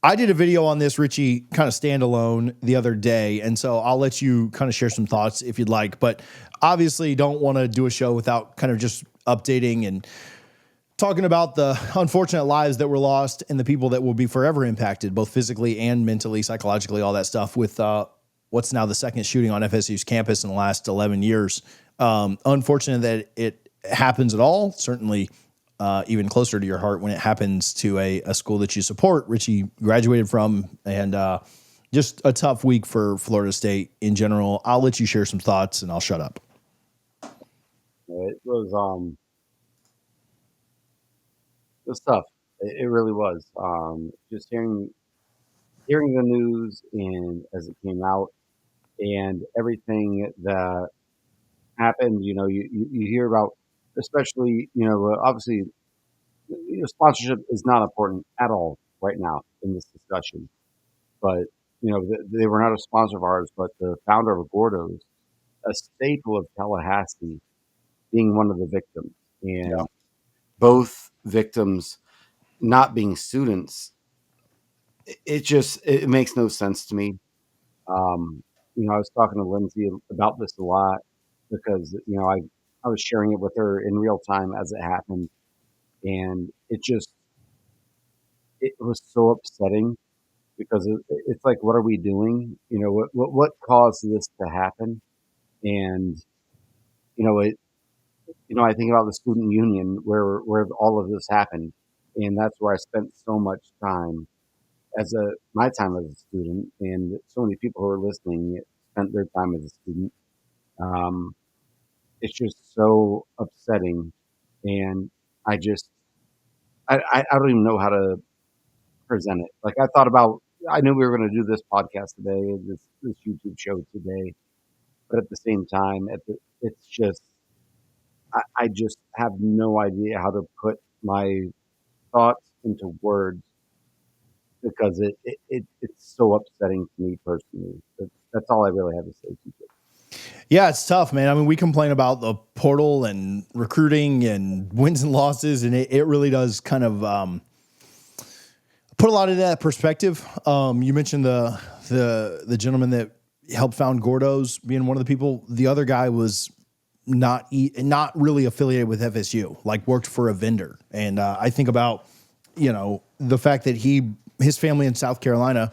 I did a video on this, Richie, kind of standalone the other day. And so I'll let you kind of share some thoughts if you'd like. But obviously don't want to do a show without kind of just updating and talking about the unfortunate lives that were lost and the people that will be forever impacted, both physically and mentally, psychologically, all that stuff with what's now the second shooting on FSU's campus in the last 11 years. Unfortunate that it happens at all. Certainly even closer to your heart when it happens to a school that you support, Richie graduated from, and just a tough week for Florida State in general. I'll let you share some thoughts and I'll shut up. It was tough. It really was. Just hearing the news and as it came out and everything that happened, you hear about, especially, obviously, sponsorship is not important at all right now in this discussion. But, they were not a sponsor of ours, but the founder of Gordo's, a staple of Tallahassee, being one of the victims. And both victims not being students, it makes no sense to me. I was talking to Lindsay about this a lot because, I was sharing it with her in real time as it happened. And it was so upsetting because it's like, what are we doing? What caused this to happen? And, I think about the student union where all of this happened. And that's where I spent so much time my time as a student, and so many people who are listening spent their time as a student. It's just so upsetting. And I don't even know how to present it. Like I knew we were going to do this podcast today, this YouTube show today, but at the same time, it's just, I just have no idea how to put my thoughts into words because it's so upsetting to me personally. That's all I really have to say to you. Yeah, it's tough, man. I mean, we complain about the portal and recruiting and wins and losses, and it really does kind of put a lot of that perspective. You mentioned the gentleman that helped found Gordo's being one of the people. The other guy was not really affiliated with FSU, like worked for a vendor. And I think about, the fact that his family in South Carolina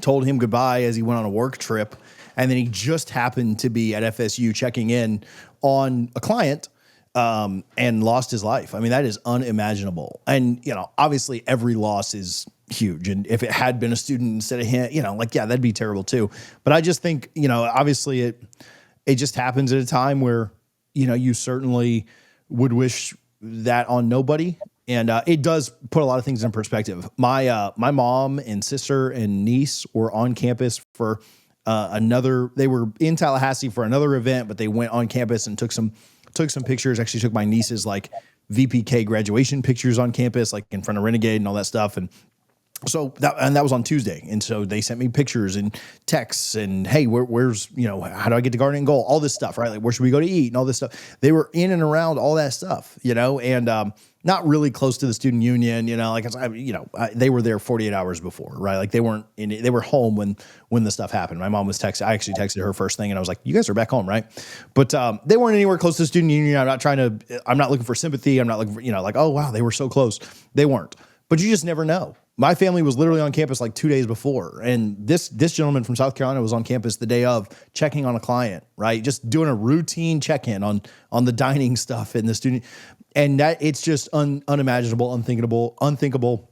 told him goodbye as he went on a work trip. And then he just happened to be at FSU checking in on a client and lost his life. I mean, that is unimaginable. And, obviously every loss is huge. And if it had been a student instead of him, that'd be terrible too. But I just think, obviously it just happens at a time where, you certainly would wish that on nobody. And it does put a lot of things in perspective. My mom and sister and niece were on campus for they were in Tallahassee for another event, but they went on campus and took some pictures. Actually took my niece's like VPK graduation pictures on campus, like in front of Renegade and all that stuff. And so that was on Tuesday. And so they sent me pictures and texts and, hey, where's, how do I get to Garden and Goal? All this stuff, right? Like, where should we go to eat and all this stuff? They were in and around all that stuff, and not really close to the student union, they were there 48 hours before, right? Like they were home when the stuff happened. My mom was texting. I actually texted her first thing and I was like, you guys are back home, right? But they weren't anywhere close to the student union. I'm not looking for sympathy. I'm not looking for, like, oh, wow, they were so close. They weren't. But you just never know. My family was literally on campus like 2 days before. And this gentleman from South Carolina was on campus the day of checking on a client, right? Just doing a routine check-in on the dining stuff in the student. And that it's just unimaginable, unthinkable.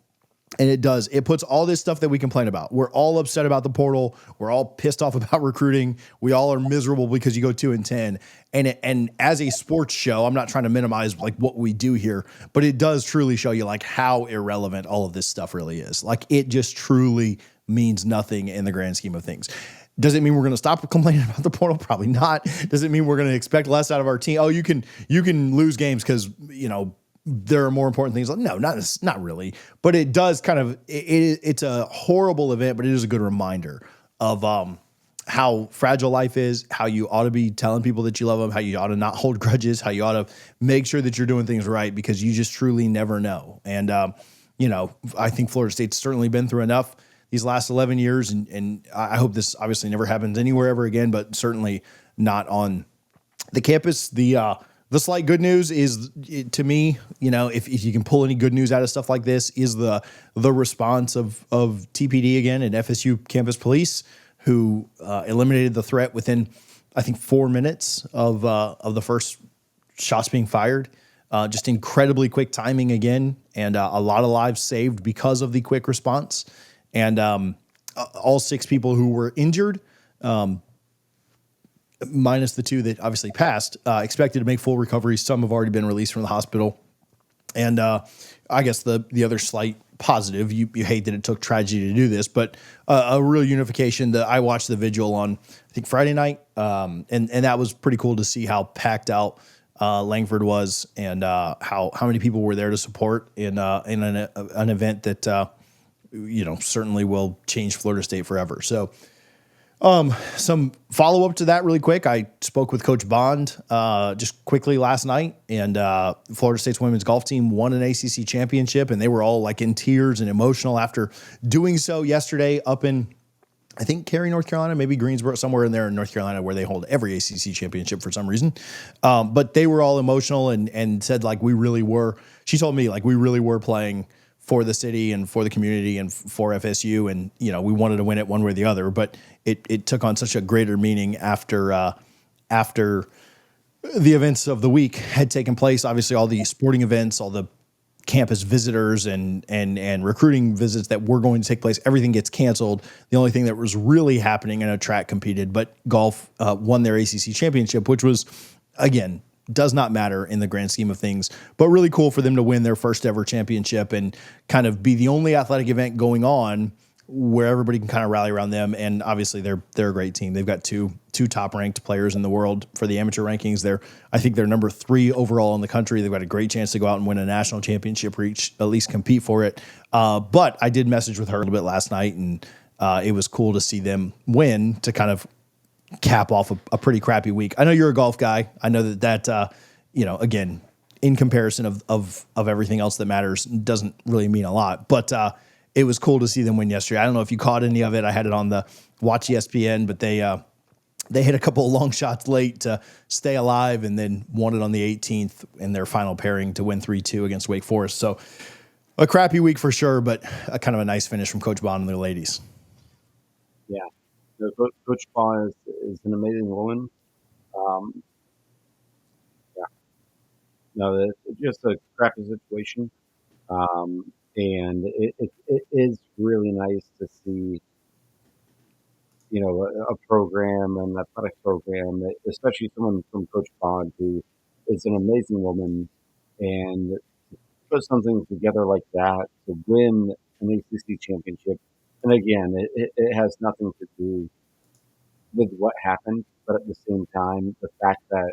And it puts all this stuff that we complain about. We're all upset about the portal. We're all pissed off about recruiting. We all are miserable because you go 2-10. And as a sports show, I'm not trying to minimize like what we do here, but it does truly show you like how irrelevant all of this stuff really is. Like it just truly means nothing in the grand scheme of things. Does it mean we're going to stop complaining about the portal? Probably not. Does it mean we're going to expect less out of our team? Oh, you can lose games because, there are more important things. No, not really. But it does kind of, it's a horrible event, but it is a good reminder of how fragile life is, how you ought to be telling people that you love them, how you ought to not hold grudges, how you ought to make sure that you're doing things right because you just truly never know. And, I think Florida State's certainly been through enough these last 11 years. And I hope this obviously never happens anywhere ever again, but certainly not on the campus. The slight good news is, to me, if you can pull any good news out of stuff like this, is the response of TPD again and FSU campus police, who eliminated the threat within, I think, 4 minutes of the first shots being fired. Just incredibly quick timing again, and a lot of lives saved because of the quick response. And all 6 people who were injured, minus the 2 that obviously passed, expected to make full recovery. Some have already been released from the hospital. And I guess the other slight positive, you hate that it took tragedy to do this, but a real unification. I watched the vigil on, I think, Friday night, and that was pretty cool to see how packed out Langford was, and how many people were there to support in an event that certainly will change Florida State forever. So some follow up to that really quick. I spoke with Coach Bond just quickly last night, and Florida State's women's golf team won an ACC championship, and they were all like in tears and emotional after doing so yesterday up in, I think, Cary, North Carolina, maybe Greensboro, somewhere in there in North Carolina, where they hold every ACC championship for some reason. But they were all emotional and said, like, she told me, like, we really were playing for the city and for the community and for FSU. And, we wanted to win it one way or the other, but it took on such a greater meaning after the events of the week had taken place. Obviously, all the sporting events, all the campus visitors and recruiting visits that were going to take place, everything gets canceled. The only thing that was really happening, I know track competed, but golf won their ACC championship, which was, again, does not matter in the grand scheme of things, but really cool for them to win their first ever championship and kind of be the only athletic event going on where everybody can kind of rally around them. And obviously they're a great team. They've got two top ranked players in the world for the amateur rankings. I think they're number 3 overall in the country. They've got a great chance to go out and win a national championship, or at least compete for it. But I did message with her a little bit last night, and it was cool to see them win to kind of cap off a pretty crappy week. I know you're a golf guy. I know that again, in comparison of everything else that matters, doesn't really mean a lot, but it was cool to see them win yesterday. I don't know if you caught any of it. I had it on the Watch ESPN, but they hit a couple of long shots late to stay alive, and then won it on the 18th in their final pairing to win 3-2 against Wake Forest. So a crappy week for sure, but a kind of a nice finish from Coach Bond and the ladies. Yeah. Coach Bond is an amazing woman. No, it's just a crappy situation. And it is really nice to see, a program, an athletic program, especially someone from Coach Bond, who is an amazing woman, and put something together like that to win an ACC championship. And again, it has nothing to do with what happened, but at the same time, the fact that,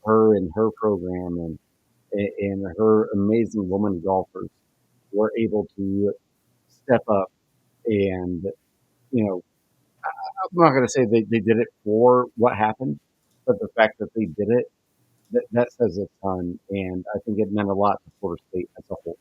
her and her program and her amazing woman golfers were able to step up, and, I'm not going to say they did it for what happened, but the fact that they did it, that says a ton. And I think it meant a lot to Florida State as a whole.